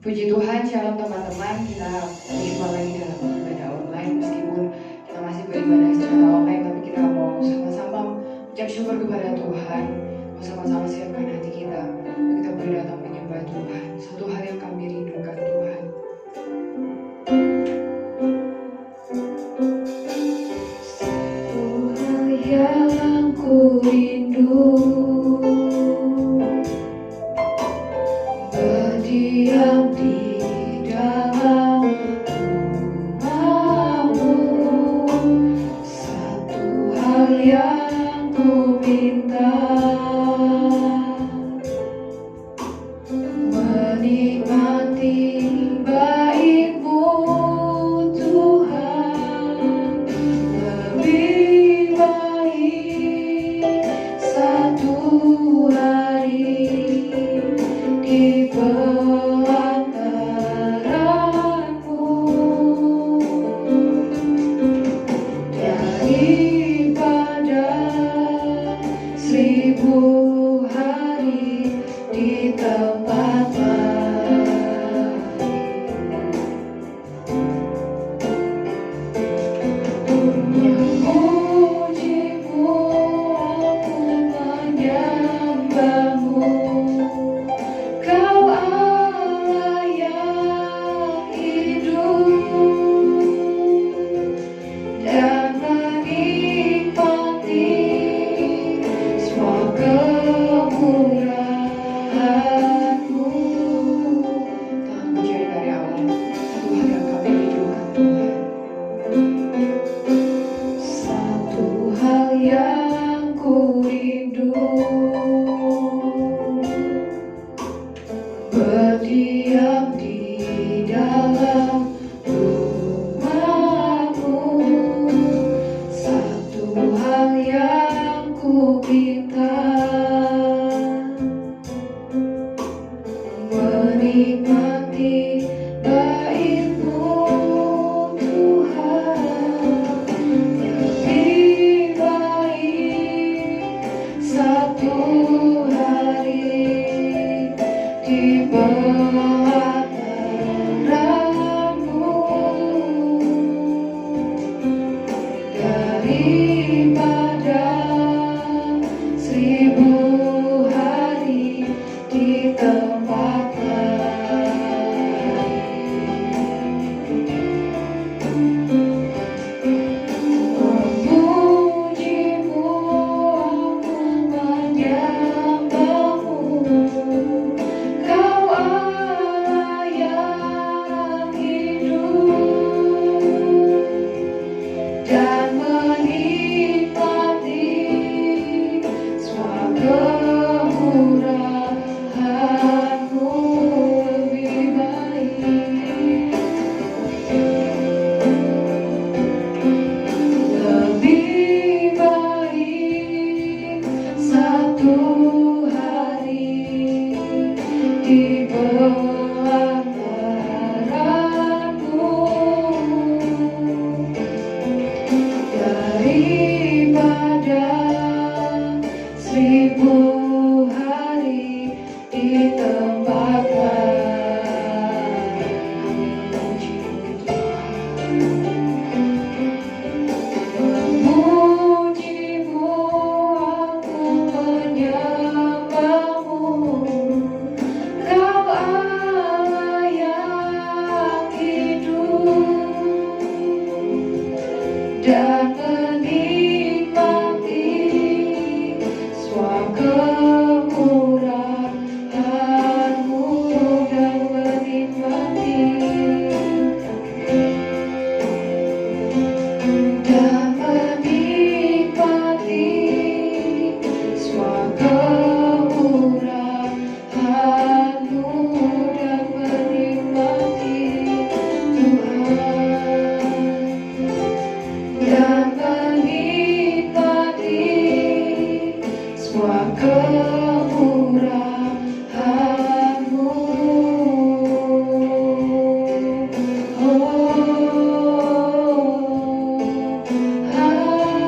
Puji Tuhan, shalom teman-teman. Kita berjumpa lagi dalam ibadah online. Meskipun kita masih beribadah secara online, tapi kita mau sama-sama ucap syukur kepada Tuhan. Mau sama-sama siapkan hati kita untuk kita boleh datang menyembah Tuhan. Satu hal yang kami rindukan Tuhan. Satu hal yang ku rindu, berdiam di dalam rumah-Mu. Satu hal yang ku minta, menikmati baik-Mu Tuhan. Lebih baik satu hari di pelataran-Mu daripada 1000 dan menikmati semua kemurahan-Mu lebih baik. Lebih baik satu hari di pelataran-Mu daripada 1000 hari di tempat lain. Memuji-Mu aku menyembah-Mu, Kau Allah yang hidup, dan menikmati semua kemurahan-Mu, dan menikmati semua kemurahan-Mu, dan menikmati Tuhan, dan menikmati semua kemurahan-Mu.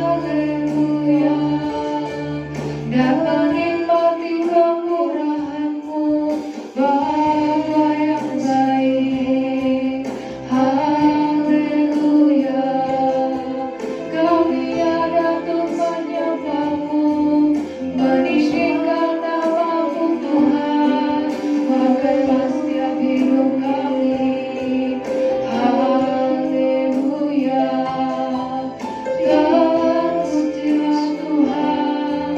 Haleluya, dan menikmati kemurahan-Mu, Bapa yang baik. Haleluya, kami ada untuk menyembah-Mu, menisbahkan nama-Mu Tuhan, pakailah setiap hidup kami. Haleluya, dan setiap Tuhan,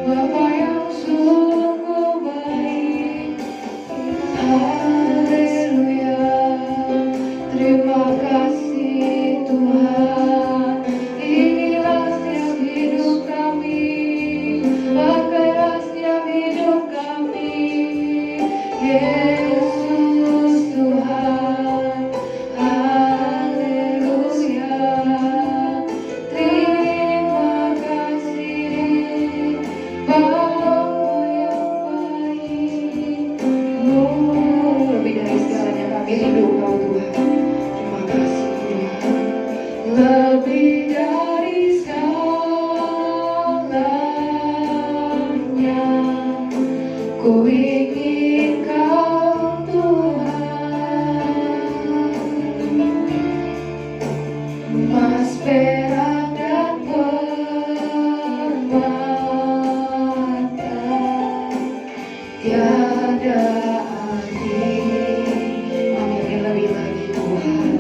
Bapa yang sungguh baik. Haleluya, terima kasih Tuhan. Inilah setiap hidup kami, pakailah setiap hidup kami, Yesus Tuhan. Haleluya, terima kasih Bapa yang baik. Lebih dari segalanya kami rindu Kau Tuhan. Terima kasih Tuhan. Lebih dari segalanya, ku ingin Kau Tuhan. Emas, perak, dan permata tiada arti. Kami lebih lagi Tuhan.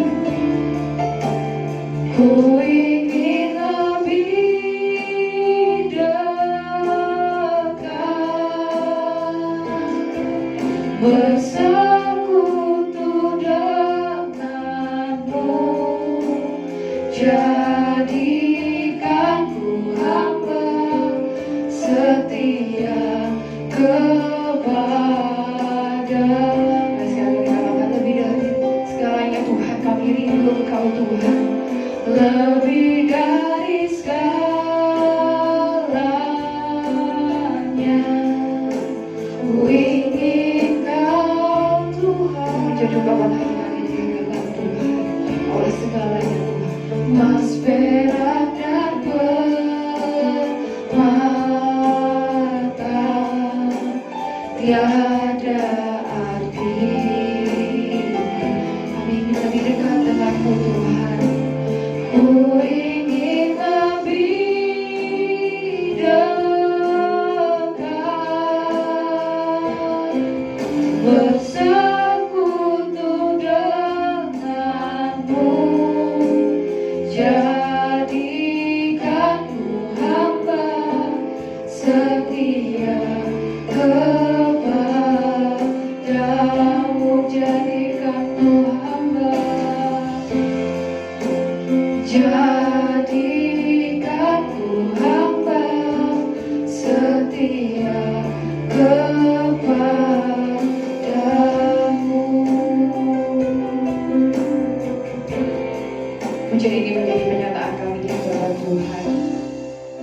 Ku ingin lebih dekat, bersekutu denganmu, jadikanku hamba setia kepada. Nah, sekali dikatakan lebih dari segalanya Tuhan, kami rindu Engkau Tuhan. Lebih dari segalanya, ku ingin Kau Tuhan. Menjadi ungkapan hati kami ditinggalkan Tuhan oleh segalanya Tuhan. Emas, perak, dan permata tiada arti. Kami ingin lebih dekat denganmu Tuhan. Ku ingin lebih dekat, bersekutu denganmu, jadikanku hamba setia kepadamu, jadikanku hamba. jadikan ku hamba setia kepadamu. Pujian ini menjadi penyataan kami di hadapan Tuhan.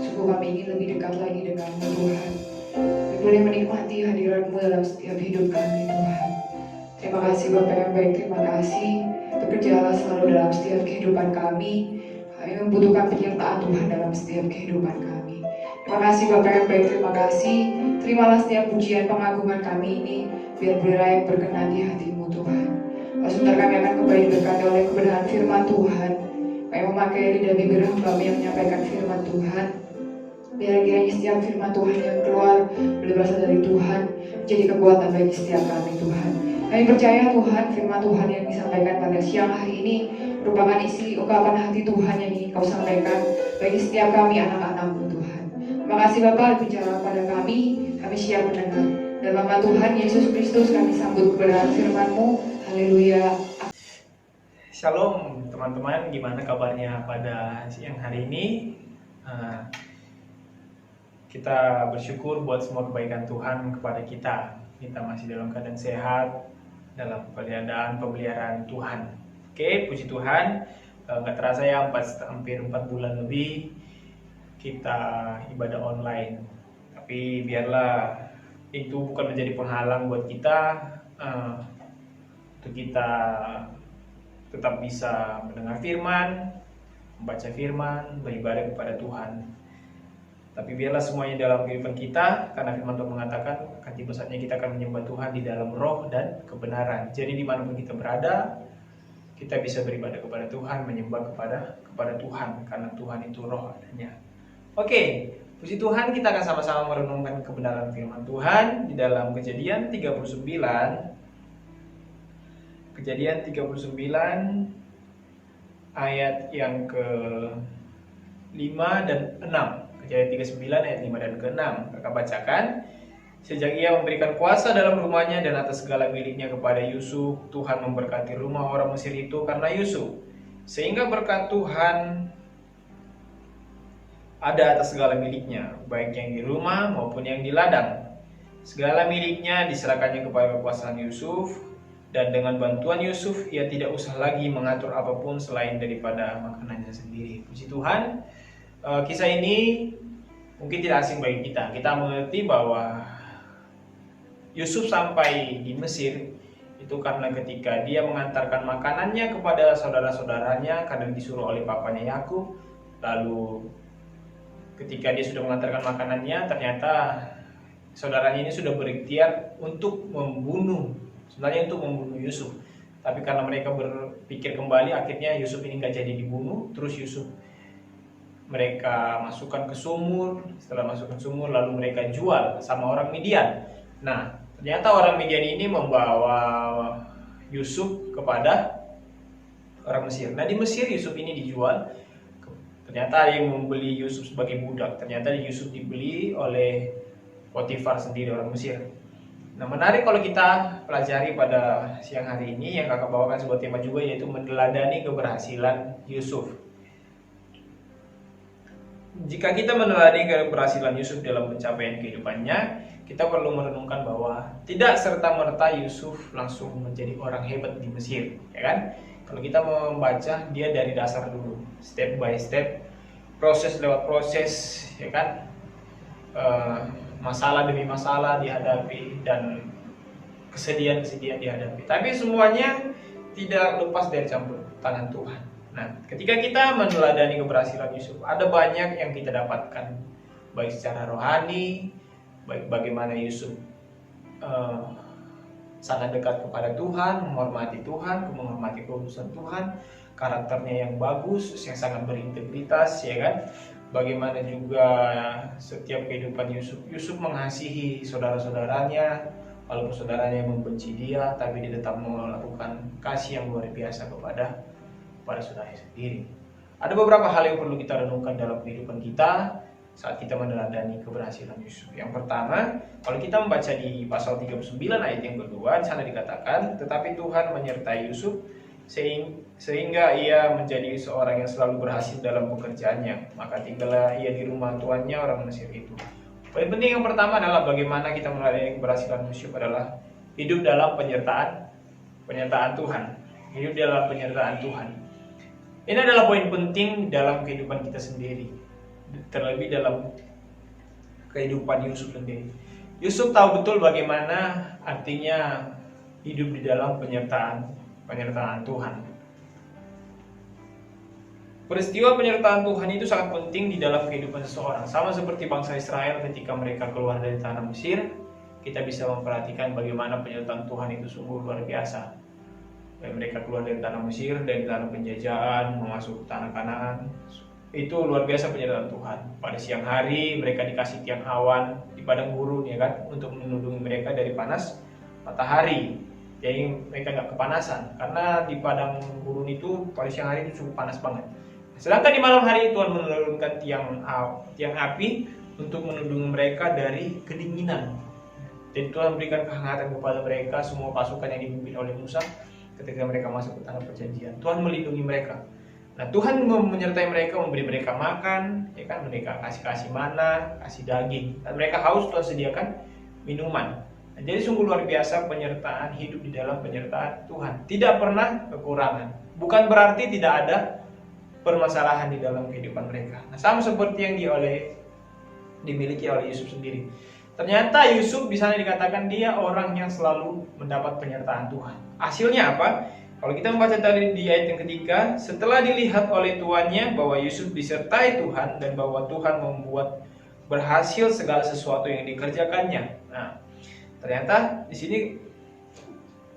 Sungguh kami ingin lebih dekat lagi denganmu Tuhan. Kami boleh menikmati hadiratmu dalam setiap hidup kami Tuhan. Terima kasih Bapa yang baik, terima kasih. Bekerjalah selalu dalam setiap kehidupan kami. Kami membutuhkan penyertaan Tuhan dalam setiap kehidupan kami. Terima kasih Bapa yang baik, terima kasih. Terimalah setiap pujian pengagungan kami ini, biar boleh layak berkenan di hatimu Tuhan. Sebentar kami akan kembali diberkati oleh kebenaran firman Tuhan. Kami memakai lidah bibir hamba yang menyampaikan firman Tuhan. Biar kiranya setiap firman Tuhan yang keluar boleh berasal dari Tuhan, jadi kekuatan bagi setiap kami Tuhan. Kami percaya Tuhan, firman Tuhan yang disampaikan pada siang hari ini merupakan isi ungkapan hati Tuhan yang ingin Kau sampaikan bagi setiap kami anak-anak-Mu Tuhan. Terima kasih Bapa, bicara pada kami siap mendengar. Dalam nama Tuhan Yesus Kristus kami sambut kebenaran firman-Mu. Haleluya. Shalom teman-teman, gimana kabarnya pada siang hari ini? Kita bersyukur buat semua kebaikan Tuhan kepada kita. Kita masih dalam keadaan sehat, dalam keadaan pemeliharaan Tuhan. Oke, puji Tuhan. Gak terasa ya, hampir 4 bulan lebih kita ibadah online. Tapi biarlah itu bukan menjadi penghalang buat kita untuk kita tetap bisa mendengar firman, membaca firman, beribadah kepada Tuhan. Tapi biarlah semuanya dalam kehidupan kita, karena firman Tuhan mengatakan akan tiba saatnya kita akan menyembah Tuhan di dalam roh dan kebenaran. Jadi dimanapun kita berada, kita bisa beribadah kepada Tuhan, menyembah kepada Tuhan, karena Tuhan itu roh adanya. Oke, puji Tuhan, kita akan sama-sama merenungkan kebenaran firman Tuhan di dalam Kejadian 39. Kejadian 39 ayat yang ke-5 dan 6. Kejadian 39 ayat 5 dan ke-6. Kakak bacakan. Sejak ia memberikan kuasa dalam rumahnya dan atas segala miliknya kepada Yusuf, Tuhan memberkati rumah orang Mesir itu karena Yusuf. Sehingga berkat Tuhan ada atas segala miliknya, baik yang di rumah maupun yang di ladang. Segala miliknya diserahkannya kepada kekuasaan Yusuf, dan dengan bantuan Yusuf ia tidak usah lagi mengatur apapun selain daripada makanannya sendiri. Puji Tuhan. Kisah ini mungkin tidak asing bagi kita. Kita mengerti bahwa Yusuf sampai di Mesir itu karena ketika dia mengantarkan makanannya kepada saudara-saudaranya karena disuruh oleh papanya Yakub. Lalu ketika dia sudah mengantarkan makanannya, ternyata saudaranya ini sudah berikhtiar untuk membunuh Yusuf. Tapi karena mereka berpikir kembali, akhirnya Yusuf ini nggak jadi dibunuh. Terus Yusuf mereka masukkan ke sumur. Setelah masukkan sumur, lalu mereka jual sama orang Midian. Nah, ternyata orang Midian ini membawa Yusuf kepada orang Mesir. Nah, di Mesir Yusuf ini dijual. Ternyata ada yang membeli Yusuf sebagai budak. Ternyata Yusuf dibeli oleh Potifar sendiri, orang Mesir. Nah, menarik kalau kita pelajari pada siang hari ini, yang kakak bawakan sebuah tema juga, yaitu meneladani keberhasilan Yusuf. Jika kita meneladani keberhasilan Yusuf dalam pencapaian kehidupannya, kita perlu merenungkan bahwa tidak serta-merta Yusuf langsung menjadi orang hebat di Mesir, ya kan? Kalau kita membaca dia dari dasar dulu, step by step, proses lewat proses, ya kan? Masalah demi masalah dihadapi dan kesedihan-kesedihan dihadapi. Tapi semuanya tidak lepas dari campur tangan Tuhan. Nah, ketika kita meneladani keberhasilan Yusuf, ada banyak yang kita dapatkan, baik secara rohani, baik bagaimana Yusuf sangat dekat kepada Tuhan, menghormati Tuhan, menghormati keputusan Tuhan, karakternya yang bagus, yang sangat berintegritas, ya kan? Bagaimana juga setiap kehidupan Yusuf mengasihi saudara-saudaranya, walaupun saudaranya membenci dia, tapi dia tetap melakukan kasih yang luar biasa kepada saudaranya sendiri. Ada beberapa hal yang perlu kita renungkan dalam kehidupan kita saat kita meneladani keberhasilan Yusuf. Yang pertama, kalau kita membaca di pasal 39 ayat yang kedua, di sana dikatakan, tetapi Tuhan menyertai Yusuf sehingga ia menjadi seorang yang selalu berhasil dalam pekerjaannya. Maka tinggallah ia di rumah tuannya orang Mesir itu. Poin penting yang pertama adalah bagaimana kita meladeni keberhasilan Yusuf adalah hidup dalam penyertaan Tuhan. Hidup dalam penyertaan Tuhan. Ini adalah poin penting dalam kehidupan kita sendiri, terlebih dalam kehidupan Yusuf sendiri. Yusuf tahu betul bagaimana artinya hidup di dalam penyertaan Tuhan. Peristiwa penyertaan Tuhan itu sangat penting di dalam kehidupan seseorang. Sama seperti bangsa Israel ketika mereka keluar dari tanah Mesir, kita bisa memperhatikan bagaimana penyertaan Tuhan itu sungguh luar biasa. Mereka keluar dari tanah Mesir, dari tanah penjajahan, memasuki tanah Kanaan. Itu luar biasa penyertaan Tuhan. Pada siang hari mereka dikasih tiang awan di padang gurun, ya kan, untuk melindungi mereka dari panas matahari. Jadi mereka nggak kepanasan, karena di padang gurun itu pada siang hari itu cukup panas banget. Sedangkan di malam hari Tuhan menurunkan tiang api untuk melindungi mereka dari kedinginan. Jadi Tuhan memberikan kehangatan kepada mereka, semua pasukan yang dipimpin oleh Musa ketika mereka masuk ke tanah perjanjian. Tuhan melindungi mereka. Nah, Tuhan menyertai mereka, memberi mereka makan, ya kan, mereka kasih mana, kasih daging. Dan mereka haus, Tuhan sediakan minuman. Nah, jadi sungguh luar biasa penyertaan, hidup di dalam penyertaan Tuhan. Tidak pernah kekurangan. Bukan berarti tidak ada permasalahan di dalam kehidupan mereka. Nah, sama seperti yang dimiliki oleh Yusuf sendiri. Ternyata Yusuf di sana dikatakan dia orang yang selalu mendapat penyertaan Tuhan. Hasilnya apa? Kalau kita membaca tadi di ayat yang ketiga, setelah dilihat oleh tuannya bahwa Yusuf disertai Tuhan dan bahwa Tuhan membuat berhasil segala sesuatu yang dikerjakannya. Nah, ternyata di sini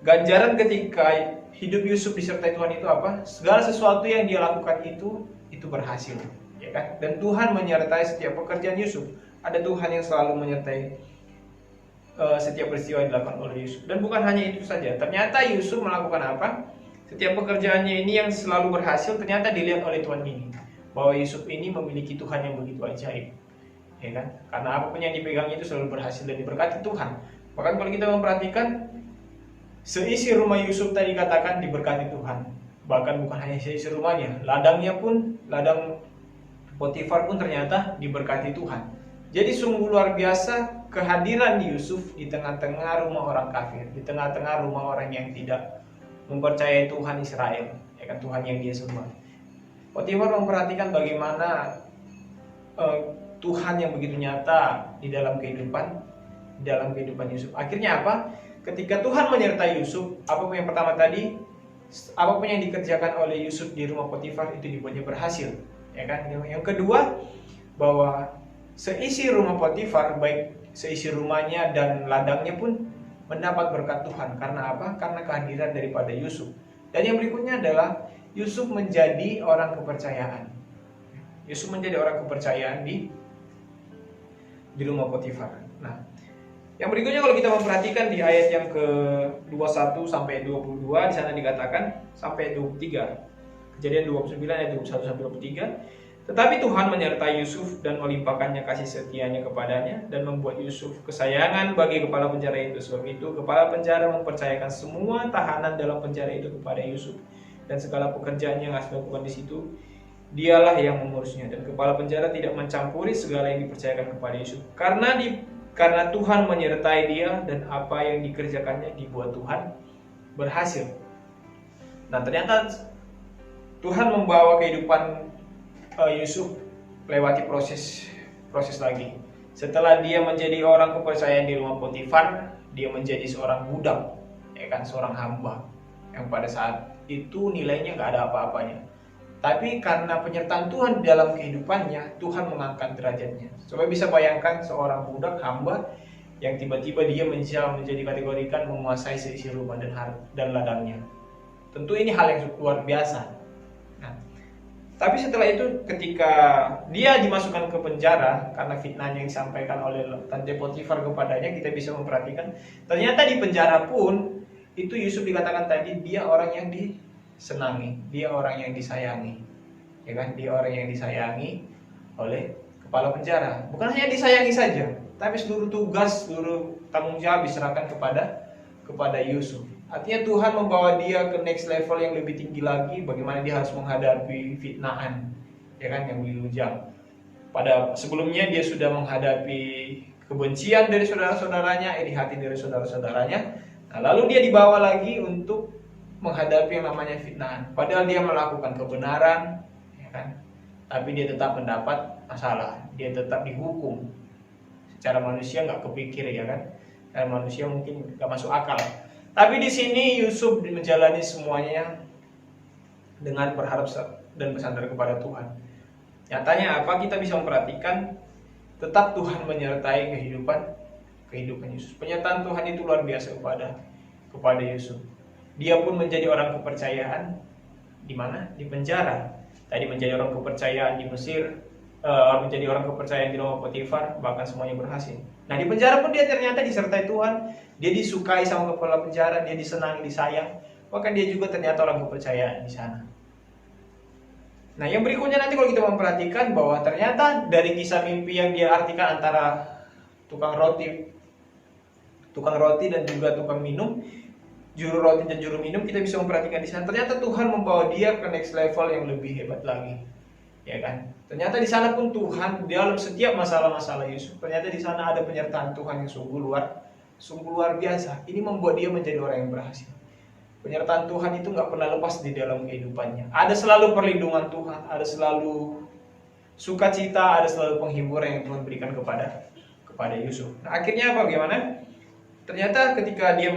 ganjaran ketika hidup Yusuf disertai Tuhan itu apa? Segala sesuatu yang dia lakukan itu berhasil, ya kan? Dan Tuhan menyertai setiap pekerjaan Yusuf. Ada Tuhan yang selalu menyertai setiap peristiwa yang dilakukan oleh Yusuf. Dan bukan hanya itu saja. Ternyata Yusuf melakukan apa? Setiap pekerjaannya ini yang selalu berhasil ternyata dilihat oleh Tuhan ini. Bahwa Yusuf ini memiliki Tuhan yang begitu ajaib, ya kan? Karena apapun yang dipegang itu selalu berhasil dan diberkati Tuhan. Bahkan kalau kita memperhatikan seisi rumah Yusuf tadi katakan diberkati Tuhan. Bahkan bukan hanya seisi rumahnya, ladang Potifar pun ternyata diberkati Tuhan. Jadi sungguh luar biasa kehadiran Yusuf di tengah-tengah rumah orang kafir, di tengah-tengah rumah orang yang tidak mempercayai Tuhan Israel, ya kan, Tuhan yang dia sembah. Potifar memperhatikan bagaimana Tuhan yang begitu nyata di dalam kehidupan Yusuf. Akhirnya apa? Ketika Tuhan menyertai Yusuf, apapun yang pertama tadi, apapun yang dikerjakan oleh Yusuf di rumah Potifar itu dibuatnya berhasil, ya kan? Yang kedua, bahwa seisi rumah Potifar, baik seisi rumahnya dan ladangnya pun mendapat berkat Tuhan. Karena apa? Karena kehadiran daripada Yusuf. Dan yang berikutnya adalah Yusuf menjadi orang kepercayaan. Yusuf menjadi orang kepercayaan di rumah Potifar. Nah, yang berikutnya kalau kita memperhatikan di ayat yang ke-21 sampai 22, di sana dikatakan sampai 23. Kejadian 29 ayat 21 sampai 23. Tetapi Tuhan menyertai Yusuf dan melimpahkannya kasih setianya kepadanya dan membuat Yusuf kesayangan bagi kepala penjara itu. Sebab itu kepala penjara mempercayakan semua tahanan dalam penjara itu kepada Yusuf, dan segala pekerjaan yang harus dilakukan di situ dialah yang mengurusnya. Dan kepala penjara tidak mencampuri segala yang dipercayakan kepada Yusuf, karena Tuhan menyertai dia dan apa yang dikerjakannya dibuat Tuhan berhasil. Nah, ternyata Tuhan membawa kehidupan Yusuf lewati proses lagi. Setelah dia menjadi orang kepercayaan di rumah Potifar, dia menjadi seorang budak, ya kan, seorang hamba yang pada saat itu nilainya nggak ada apa-apanya. Tapi karena penyertaan Tuhan di dalam kehidupannya, Tuhan mengangkat derajatnya. Coba bisa bayangkan seorang budak hamba yang tiba-tiba dia menjadi kategorikan menguasai seisi rumah dan ladangnya. Tentu ini hal yang luar biasa. Tapi setelah itu ketika dia dimasukkan ke penjara karena fitnahnya yang disampaikan oleh Tante Potifar kepadanya, kita bisa memperhatikan ternyata di penjara pun itu Yusuf dikatakan tadi dia orang yang disenangi, dia orang yang disayangi, ya kan, dia orang yang disayangi oleh kepala penjara. Bukan hanya disayangi saja, tapi seluruh tugas, seluruh tanggung jawab diserahkan kepada Yusuf. Artinya Tuhan membawa dia ke next level yang lebih tinggi lagi, bagaimana dia harus menghadapi fitnahan, ya kan, yang wilujeng. Pada sebelumnya dia sudah menghadapi kebencian dari saudara-saudaranya, iri hati dari saudara-saudaranya. Nah, lalu dia dibawa lagi untuk menghadapi yang namanya fitnahan. Padahal dia melakukan kebenaran, ya kan? Tapi dia tetap mendapat masalah, dia tetap dihukum. Secara manusia nggak kepikir, ya kan? Secara manusia mungkin nggak masuk akal. Tapi di sini Yusuf menjalani semuanya dengan berharap dan bersandar kepada Tuhan. Nyatanya apa? Kita bisa memperhatikan tetap Tuhan menyertai kehidupan Yusuf. Penyertaan Tuhan itu luar biasa kepada Yusuf. Dia pun menjadi orang kepercayaan di mana? Di penjara. Tadi menjadi orang kepercayaan di Mesir, menjadi orang kepercayaan di rumah Potifar, bahkan semuanya berhasil. Nah, di penjara pun dia ternyata disertai Tuhan. Dia disukai sama kepala penjara, dia disenangi, disayang. Bahkan dia juga ternyata orang kepercayaan di sana. Nah, yang berikutnya nanti kalau kita memperhatikan bahwa ternyata dari kisah mimpi yang dia artikan antara tukang roti dan juga tukang minum, juru roti dan juru minum, kita bisa memperhatikan di sana ternyata Tuhan membawa dia ke next level yang lebih hebat lagi, ya kan? Ternyata di sana pun Tuhan dalam setiap masalah-masalah Yusuf, ternyata di sana ada penyertaan Tuhan yang sungguh luar biasa. Ini membuat dia menjadi orang yang berhasil. Penyertaan Tuhan itu nggak pernah lepas di dalam kehidupannya. Ada selalu perlindungan Tuhan, ada selalu sukacita, ada selalu penghiburan yang Tuhan berikan kepada Yusuf. Nah, akhirnya apa? Bagaimana? Ternyata ketika dia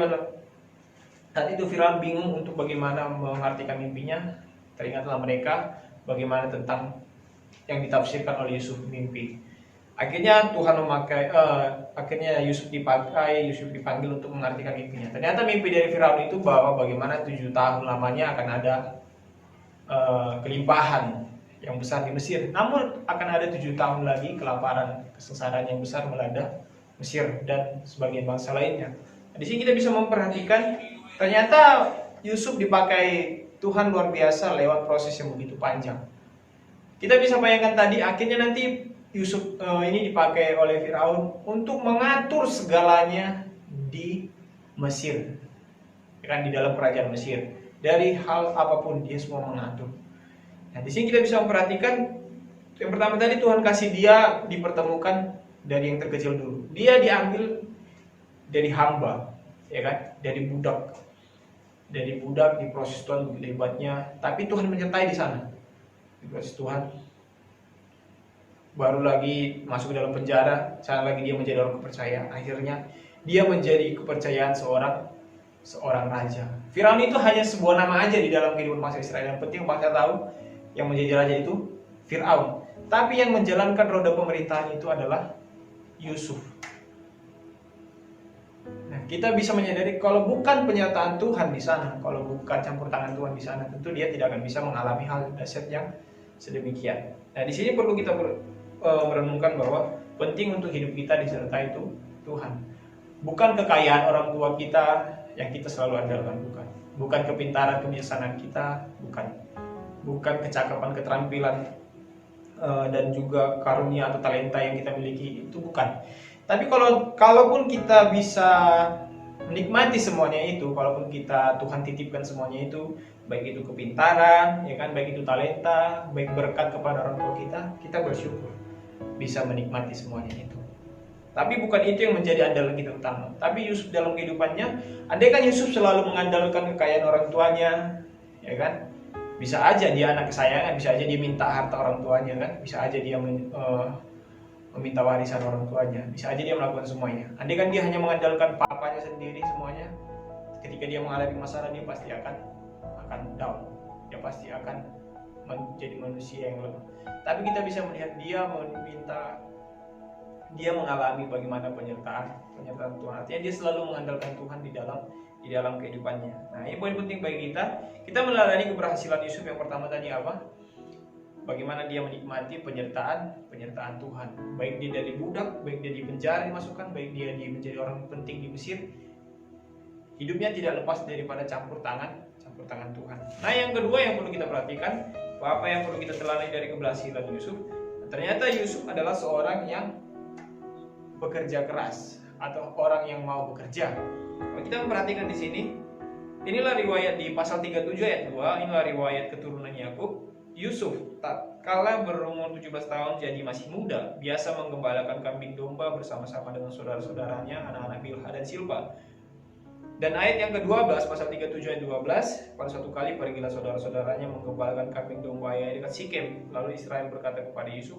saat itu Firaun bingung untuk bagaimana mengartikan mimpinya. Teringatlah mereka bagaimana tentang yang ditafsirkan oleh Yusuf mimpi. Akhirnya Tuhan akhirnya Yusuf dipanggil untuk mengartikan mimpinya. Ternyata mimpi dari Firaun itu bahwa bagaimana 7 tahun lamanya akan ada kelimpahan yang besar di Mesir. Namun akan ada 7 tahun lagi kelaparan, kesengsaraan yang besar melanda Mesir dan sebagian bangsa lainnya. Nah, di sini kita bisa memperhatikan ternyata Yusuf dipakai Tuhan luar biasa lewat proses yang begitu panjang. Kita bisa bayangkan tadi akhirnya nanti Yusuf ini dipakai oleh Firaun untuk mengatur segalanya di Mesir, kan, di dalam kerajaan Mesir. Dari hal apapun dia semua mengatur. Nah, di sini kita bisa memperhatikan yang pertama tadi Tuhan kasih dia dipertemukan dari yang terkecil dulu. Dia diambil dari hamba, ya kan, dari budak di proses Tuhan begitu hebatnya. Tapi Tuhan menyertai di sana, di proses Tuhan. Baru lagi masuk ke dalam penjara, sana lagi dia menjadi orang kepercayaan. Akhirnya dia menjadi kepercayaan seorang raja. Firaun itu hanya sebuah nama aja di dalam kehidupan bangsa Israel. Yang penting bangsa tahu yang menjadi raja itu Firaun. Tapi yang menjalankan roda pemerintahan itu adalah Yusuf. Nah, kita bisa menyadari kalau bukan penyertaan Tuhan di sana, kalau bukan campur tangan Tuhan di sana, tentu dia tidak akan bisa mengalami hal dahsyat yang sedemikian. Nah, di sini perlu kita merenungkan bahwa penting untuk hidup kita disertai Tuhan. Bukan kekayaan orang tua kita yang kita selalu andalkan, bukan kepintaran, kebijaksanaan kita, bukan kecakapan, keterampilan dan juga karunia atau talenta yang kita miliki, itu bukan. Tapi kalaupun kita bisa menikmati semuanya itu, kalaupun Tuhan titipkan semuanya itu, baik itu kepintaran, ya kan, baik itu talenta, baik berkat kepada orang tua kita bersyukur bisa menikmati semuanya itu. Tapi bukan itu yang menjadi andalan kita utama. Tapi Yusuf dalam kehidupannya, andai kan Yusuf selalu mengandalkan kekayaan orang tuanya, ya kan, bisa aja dia anak kesayangan, bisa aja dia minta harta orang tuanya, kan, bisa aja dia meminta warisan orang tuanya, bisa aja dia melakukan semuanya. Andai kan dia hanya mengandalkan papanya sendiri semuanya, ketika dia menghadapi masalah dia pasti akan down, dia pasti akan menjadi manusia yang lemah. Tapi kita bisa melihat dia mengalami bagaimana penyertaan Tuhan. Artinya dia selalu mengandalkan Tuhan di dalam kehidupannya. Nah, ini poin penting bagi kita meneladani keberhasilan Yusuf. Yang pertama tadi apa? Bagaimana dia menikmati penyertaan Tuhan. Baik dia dari budak, baik dia di penjara dimasukkan, baik dia menjadi orang penting di Mesir. Hidupnya tidak lepas daripada campur tangan Tuhan. Nah, yang kedua yang perlu kita perhatikan, apa yang perlu kita teladani dari keberhasilan Yusuf? Ternyata Yusuf adalah seorang yang bekerja keras atau orang yang mau bekerja. Kalau kita memperhatikan di sini, Inilah riwayat di pasal 37 ayat 2, inilah riwayat keturunan Yakub. Yusuf tak kala berumur 17 tahun jadi masih muda, biasa menggembalakan kambing domba bersama-sama dengan saudara-saudaranya, anak-anak Bilha dan Silpa. Dan ayat yang ke-12, pasal 37 ayat 12, pada suatu kali pergilah saudara-saudaranya menggembalakan kambing domba yang dekat Sikem. Lalu Israel berkata kepada Yusuf,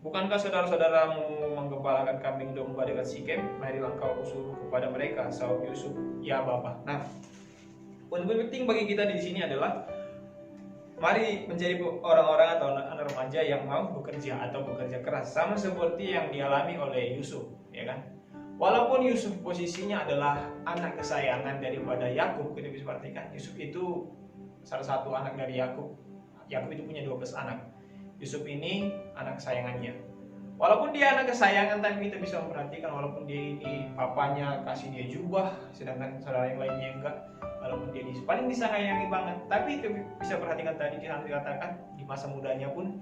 bukankah saudara-saudaramu menggembalakan kambing domba dekat Sikem? Marilah engkau suruh kepada mereka. Sahut Yusuf, ya Bapa. Nah, poin penting bagi kita di sini adalah mari menjadi orang-orang atau anak remaja yang mau bekerja atau bekerja keras, sama seperti yang dialami oleh Yusuf, ya kan? Walaupun Yusuf posisinya adalah anak kesayangan daripada Yakub, kita bisa perhatikan Yusuf itu salah satu anak dari Yakub. Yakub itu punya 12 anak. Yusuf ini anak kesayangannya. Walaupun dia anak kesayangan, tapi kita bisa memperhatikan walaupun dia ini papanya kasih dia jubah, sedangkan saudara yang lainnya enggak. Walaupun dia paling disayangi banget, tapi kita bisa perhatikan tadi dikatakan di masa mudanya pun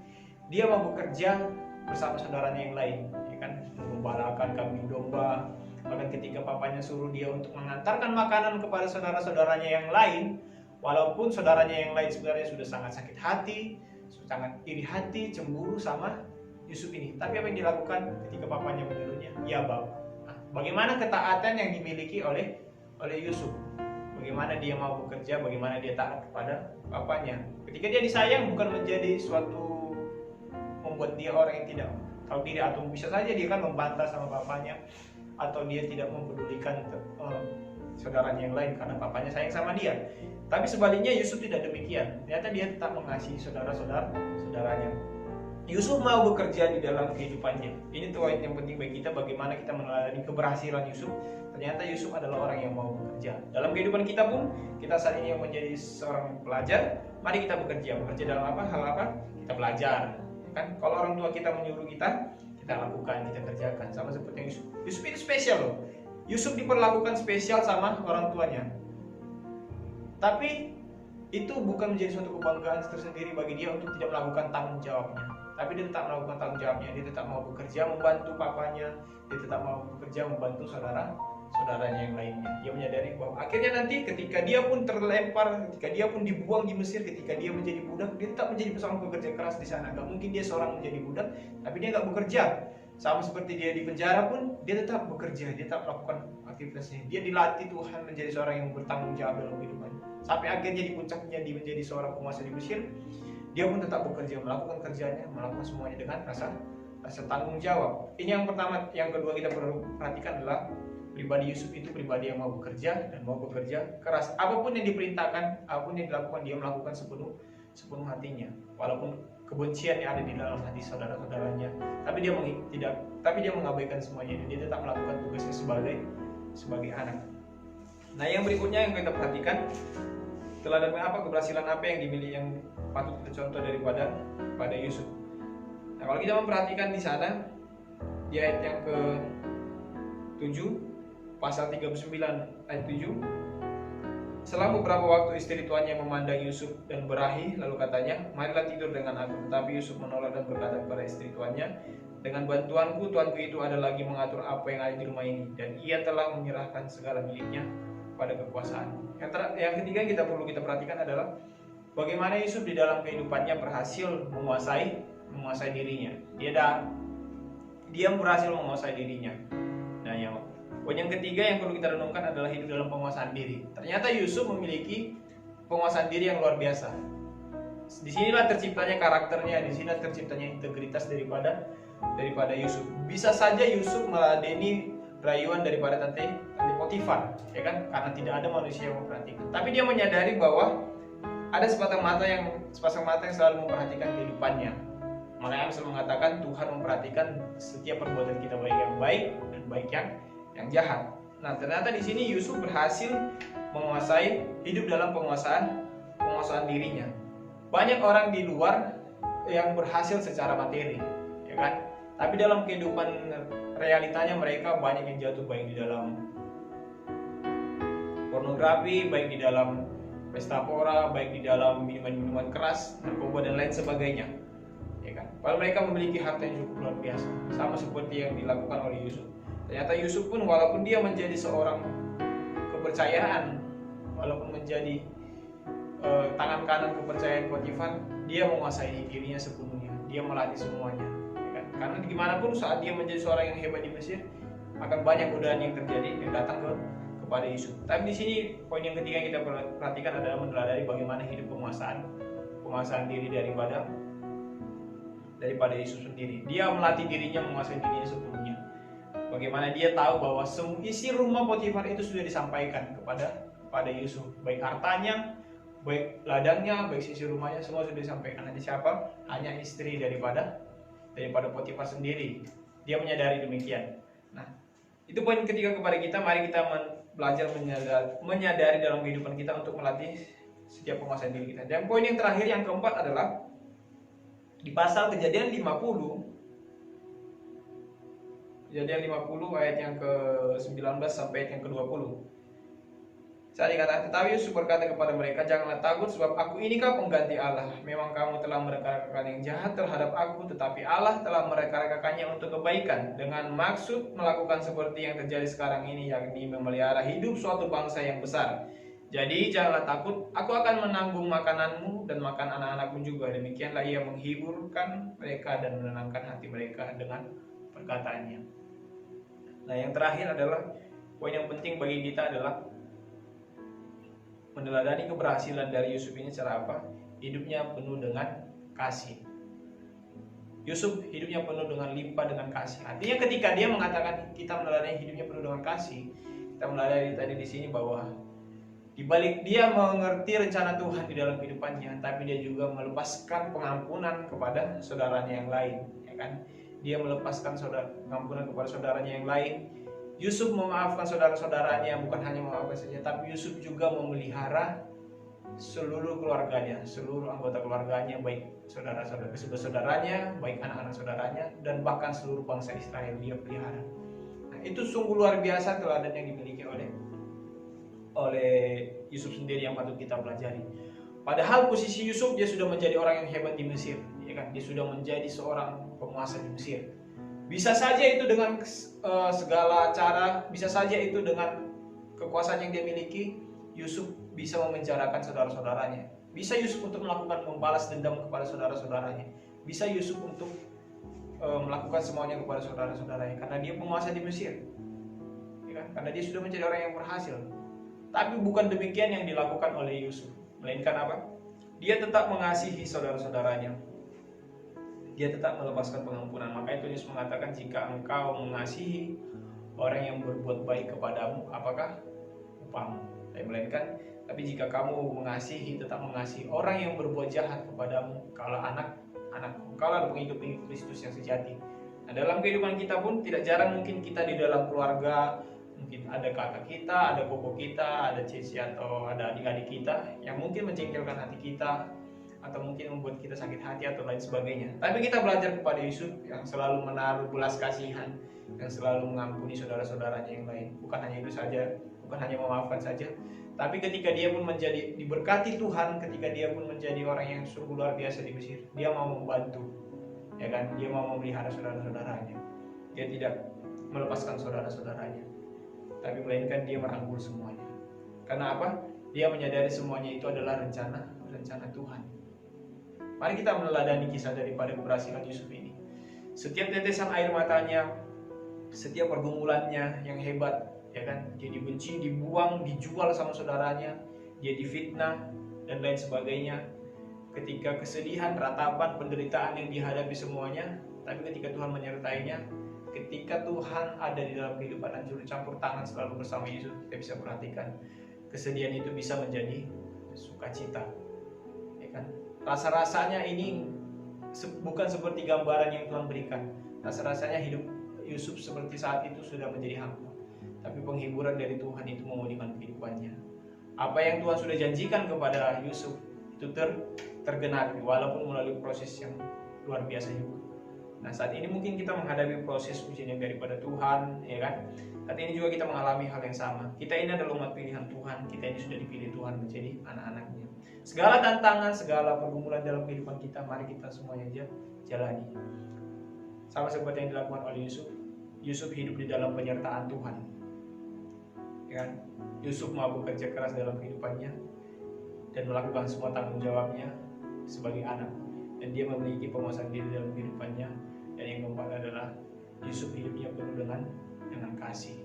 dia mau bekerja bersama saudaranya yang lain, ya kan, menggembalakan kambing domba. Bahkan ketika papanya suruh dia untuk mengantarkan makanan kepada saudara-saudaranya yang lain, walaupun saudaranya yang lain sebenarnya sudah sangat sakit hati, sangat iri hati, cemburu sama Yusuf ini, tapi apa yang dilakukan ketika papanya menyuruhnya? Ya Bapa. Nah, bagaimana ketaatan yang dimiliki oleh Yusuf? Bagaimana dia mau bekerja, bagaimana dia taat kepada bapaknya. Ketika dia disayang bukan menjadi suatu membuat dia orang yang tidak tahu diri, atau bisa saja dia kan membantah sama bapaknya, atau dia tidak mempedulikan saudaranya yang lain karena bapaknya sayang sama dia. Tapi sebaliknya Yusuf tidak demikian. Ternyata dia tetap mengasihi saudaranya. Yusuf mau bekerja di dalam kehidupannya. Ini tuh yang penting bagi kita, bagaimana kita meneladani keberhasilan Yusuf. Ternyata Yusuf adalah orang yang mau bekerja. Dalam kehidupan kita pun, kita saat ini yang menjadi seorang pelajar, mari kita bekerja. Bekerja dalam apa? Hal apa? Kita belajar. Kan? Kalau orang tua kita menyuruh kita lakukan, kita kerjakan. Sama seperti Yusuf. Yusuf itu spesial loh. Yusuf diperlakukan spesial sama orang tuanya. Tapi itu bukan menjadi suatu kebanggaan tersendiri bagi dia untuk tidak melakukan tanggung jawabnya. Tapi dia tetap melakukan tanggung jawabnya, dia tetap mau bekerja membantu papanya, dia tetap mau bekerja membantu saudaranya yang lainnya. Dia menyadari bahwa akhirnya nanti ketika dia pun terlempar, ketika dia pun dibuang di Mesir, ketika dia menjadi budak, dia tetap menjadi seorang pekerja keras di sana. Gak mungkin dia seorang menjadi budak, tapi dia gak bekerja. Sama seperti dia di penjara pun, dia tetap bekerja, dia tetap melakukan aktivitasnya. Dia dilatih Tuhan menjadi seorang yang bertanggung jawab dalam kehidupannya. Sampai akhirnya di puncaknya dia menjadi seorang penguasa di Mesir, dia pun tetap bekerja, melakukan kerjanya, melakukan semuanya dengan rasa tanggung jawab. Ini yang pertama. Yang kedua kita perlu perhatikan adalah pribadi Yusuf itu pribadi yang mau bekerja dan mau bekerja keras. Apapun yang diperintahkan, apapun yang dilakukan, dia melakukan sepenuh hatinya. Walaupun kebencian yang ada di dalam hati saudara-saudaranya, tapi dia mengabaikan semuanya. Dia tetap melakukan tugasnya sebagai anak. Nah, yang berikutnya yang kita perhatikan, teladan apa, keberhasilan apa yang dimiliki, yang patut kita contoh pada Yusuf. Nah, kalau kita memperhatikan di sana di ayat yang ke-7, pasal 39 ayat 7, setelah beberapa waktu istri tuannya memandang Yusuf dan berahi, lalu katanya, marilah tidur dengan aku. Tetapi Yusuf menolak dan berkata kepada istri tuannya, dengan bantuanku, tuanku itu ada lagi mengatur apa yang ada di rumah ini, dan ia telah menyerahkan segala miliknya pada kekuasaan. Yang ketiga yang kita perhatikan adalah bagaimana Yusuf di dalam kehidupannya berhasil menguasai dirinya. Dia berhasil menguasai dirinya. Nah, poin yang ketiga yang perlu kita renungkan adalah hidup dalam penguasaan diri. Ternyata Yusuf memiliki penguasaan diri yang luar biasa. Disinilah terciptanya karakternya, disinilah terciptanya integritas daripada Yusuf. Bisa saja Yusuf meladeni rayuan daripada tante Potifar, ya kan? Karena tidak ada manusia yang memperhatikan. Tapi dia menyadari bahwa ada sepasang mata yang selalu memperhatikan kehidupannya. Makanya Amsal mengatakan Tuhan memperhatikan setiap perbuatan kita, baik yang baik dan baik yang jahat. Nah, ternyata di sini Yusuf berhasil menguasai hidup dalam penguasaan dirinya. Banyak orang di luar yang berhasil secara materi, ya kan? Tapi dalam kehidupan realitanya mereka banyak yang jatuh, baik di dalam pornografi, baik di dalam pesta pora, baik di dalam minuman-minuman keras, narkoba dan lain sebagainya, ya kan? Padahal mereka memiliki harta yang cukup luar biasa, sama seperti yang dilakukan oleh Yusuf. Ternyata Yusuf pun walaupun dia menjadi seorang kepercayaan walaupun menjadi tangan kanan kepercayaan Potifar, dia menguasai dirinya sepenuhnya, dia melatih semuanya, ya kan? Karena gimana pun saat dia menjadi seorang yang hebat di Mesir, akan banyak godaan yang terjadi yang datang kepada Yusuf. Tapi di sini poin yang ketiga yang kita perhatikan adalah meneladani bagaimana hidup penguasaan diri daripada Yusuf sendiri. Dia melatih dirinya menguasai dirinya sepenuhnya. Bagaimana dia tahu bahwa isi rumah Potifar itu sudah disampaikan kepada Yusuf, baik hartanya, baik ladangnya, baik sisi rumahnya, semua sudah disampaikan. Hanya siapa? Hanya istri daripada Potifar sendiri. Dia menyadari demikian. Nah, itu poin ketiga kepada kita. Mari kita belajar menyadari dalam kehidupan kita untuk melatih setiap penguasaan diri kita. Dan poin yang terakhir, yang keempat adalah di pasal Kejadian 50 ayat yang ke-19 sampai ayat yang ke-20. Saya dikatakan, tetapi Yusuf berkata kepada mereka, janganlah takut, sebab aku inikah pengganti Allah. Memang kamu telah mereka-rekakan yang jahat terhadap aku, tetapi Allah telah mereka-rekakannya untuk kebaikan, dengan maksud melakukan seperti yang terjadi sekarang ini, yakni memelihara hidup suatu bangsa yang besar. Jadi janganlah takut, aku akan menanggung makananmu dan makan anak-anakmu juga. Demikianlah ia menghiburkan mereka dan menenangkan hati mereka dengan perkataannya. Nah, yang terakhir adalah poin yang penting bagi kita adalah meneladani keberhasilan dari Yusuf ini. Cara apa? Hidupnya penuh dengan kasih. Yusuf hidupnya penuh dengan limpah dengan kasih. Artinya ketika dia mengatakan kita meneladani hidupnya penuh dengan kasih, kita meneladani tadi di sini bahwa di balik dia mengerti rencana Tuhan di dalam kehidupannya, tapi dia juga melepaskan pengampunan kepada saudaranya yang lain, ya kan? Dia melepaskan pengampunan kepada saudaranya yang lain. Yusuf memaafkan saudara-saudaranya, bukan hanya memaafkan saja, tapi Yusuf juga memelihara seluruh keluarganya, seluruh anggota keluarganya, baik saudaranya, baik anak-anak saudaranya, dan bahkan seluruh bangsa Israel dia pelihara. Nah, itu sungguh luar biasa teladan yang dimiliki oleh Yusuf sendiri yang patut kita pelajari. Padahal posisi Yusuf, dia sudah menjadi orang yang hebat di Mesir, ya kan? Dia sudah menjadi seorang penguasa di Mesir. Bisa saja itu dengan segala cara, bisa saja itu dengan kekuasaan yang dia miliki, Yusuf bisa memenjarakan saudara-saudaranya. Bisa Yusuf untuk melakukan membalas dendam kepada saudara-saudaranya. Bisa Yusuf untuk melakukan semuanya kepada saudara-saudaranya karena dia penguasa di Mesir, ya kan? Karena dia sudah menjadi orang yang berhasil. Tapi bukan demikian yang dilakukan oleh Yusuf, melainkan apa? Dia tetap mengasihi saudara-saudaranya. Dia tetap melepaskan pengampunan. Maka itu Yesus mengatakan, jika engkau mengasihi orang yang berbuat baik kepadamu, apakah upahmu? Melainkan, tapi jika kamu tetap mengasihi orang yang berbuat jahat kepadamu, kaulah anak-anakku, kaulah pengikut-pengikut Kristus yang sejati. Nah, dalam kehidupan kita pun tidak jarang mungkin kita di dalam keluarga, mungkin ada kakak kita, ada koko kita, ada cici atau ada adik-adik kita yang mungkin menjengkelkan hati kita, atau mungkin membuat kita sakit hati atau lain sebagainya. Tapi kita belajar kepada Yusuf yang selalu menaruh belas kasihan, yang selalu mengampuni saudara-saudaranya yang lain. Bukan hanya itu saja, bukan hanya memaafkan saja, tapi ketika dia pun menjadi diberkati Tuhan, ketika dia pun menjadi orang yang sungguh luar biasa di Mesir, dia mau membantu, ya kan? Dia mau memelihara saudara-saudaranya. Dia tidak melepaskan saudara-saudaranya, tapi melainkan dia merangkul semuanya. Karena apa? Dia menyadari semuanya itu adalah rencana Tuhan. Mari kita meneladani kisah daripada keberhasilan Yusuf ini. Setiap tetesan air matanya, setiap pergumulannya yang hebat, ya kan? Dia dibenci, dibuang, dijual sama saudaranya, dia difitnah dan lain sebagainya. Ketika kesedihan, ratapan, penderitaan yang dihadapi semuanya, tapi ketika Tuhan menyertainya, ketika Tuhan ada di dalam kehidupan dan juru campur tangan selalu bersama Yusuf, kita bisa perhatikan kesedihan itu bisa menjadi sukacita, ya kan? Rasa-rasanya ini bukan seperti gambaran yang Tuhan berikan. Rasa-rasanya hidup Yusuf seperti saat itu sudah menjadi hampa, tapi penghiburan dari Tuhan itu memulihkan kehidupannya. Apa yang Tuhan sudah janjikan kepada Yusuf itu tergenapi, walaupun melalui proses yang luar biasa juga. Nah, saat ini mungkin kita menghadapi proses ujian yang daripada Tuhan, ya kan? Saat ini juga kita mengalami hal yang sama. Kita ini adalah umat pilihan Tuhan, kita ini sudah dipilih Tuhan menjadi anak-anaknya. Segala tantangan, segala pergumulan dalam kehidupan kita, mari kita semuanya jalani. Sama seperti yang dilakukan oleh Yusuf. Yusuf hidup di dalam penyertaan Tuhan. ya kan? Yusuf mau bekerja keras dalam kehidupannya dan melakukan semua tanggung jawabnya sebagai anak, dan dia memiliki penguasaan diri dalam kehidupannya. Dan yang keempat adalah Yusuf hidupnya penuh dengan kasih.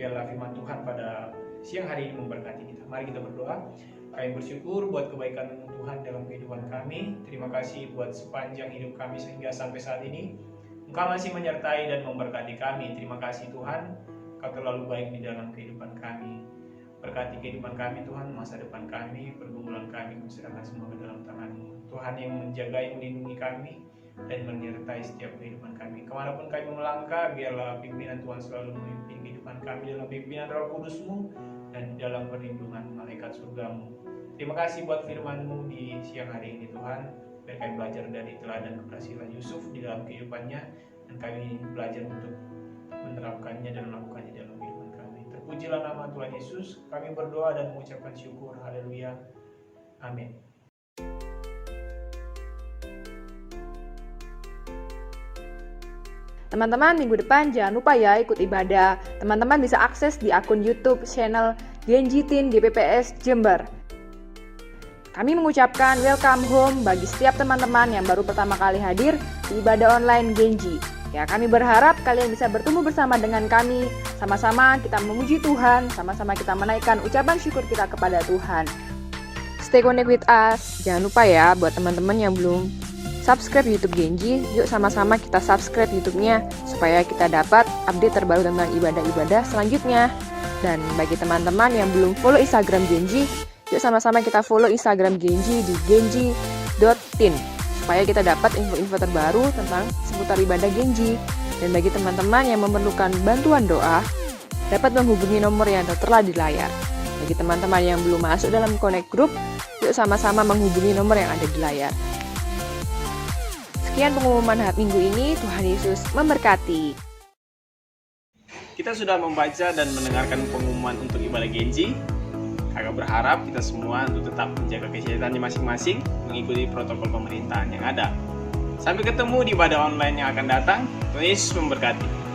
Biarlah firman Tuhan pada siang hari ini memberkati kita. Mari kita berdoa. Kami bersyukur buat kebaikan Tuhan dalam kehidupan kami. Terima kasih buat sepanjang hidup kami sehingga sampai saat ini Engkau masih menyertai dan memberkati kami. Terima kasih Tuhan, Kau terlalu baik di dalam kehidupan kami. Berkati kehidupan kami Tuhan, masa depan kami, pergumulan kami, serahkan semua ke dalam tangan-Mu. Tuhan yang menjaga, yang melindungi kami dan menyertai setiap kehidupan kami. Kemanapun kami melangkah, biarlah pimpinan Tuhan selalu memimpin kehidupan kami dalam pimpinan Roh Kudus-Mu dan dalam perlindungan malaikat surga-Mu. Terima kasih buat firman-Mu di siang hari ini Tuhan. Biar kami belajar dari teladan keberhasilan Yusuf di dalam kehidupannya, dan kami belajar untuk menerapkannya dan melakukannya dalam kehidupan kami. Terpujilah nama Tuhan Yesus. Kami berdoa dan mengucapkan syukur. Haleluya. Amin. Teman-teman, minggu depan jangan lupa ya ikut ibadah. Teman-teman bisa akses di akun YouTube channel Genji Teen GPPS Jember. Kami mengucapkan welcome home bagi setiap teman-teman yang baru pertama kali hadir di ibadah online Genji. Ya, kami berharap kalian bisa bertumbuh bersama dengan kami. Sama-sama kita memuji Tuhan, sama-sama kita menaikkan ucapan syukur kita kepada Tuhan. Stay connect with us. Jangan lupa ya buat teman-teman yang belum subscribe YouTube Genji, yuk sama-sama kita subscribe YouTube-nya supaya kita dapat update terbaru tentang ibadah-ibadah selanjutnya. Dan bagi teman-teman yang belum follow Instagram Genji, yuk sama-sama kita follow Instagram Genji di genji.teen supaya kita dapat info-info terbaru tentang seputar ibadah Genji. Dan bagi teman-teman yang memerlukan bantuan doa, dapat menghubungi nomor yang tertera di layar. Bagi teman-teman yang belum masuk dalam Connect Group, yuk sama-sama menghubungi nomor yang ada di layar. Sekian pengumuman minggu ini, Tuhan Yesus memberkati. Kita sudah membaca dan mendengarkan pengumuman untuk ibadah Genji. Kakak berharap kita semua untuk tetap menjaga kesehatannya masing-masing, mengikuti protokol pemerintahan yang ada. Sampai ketemu di ibadah online yang akan datang. Tuhan Yesus memberkati.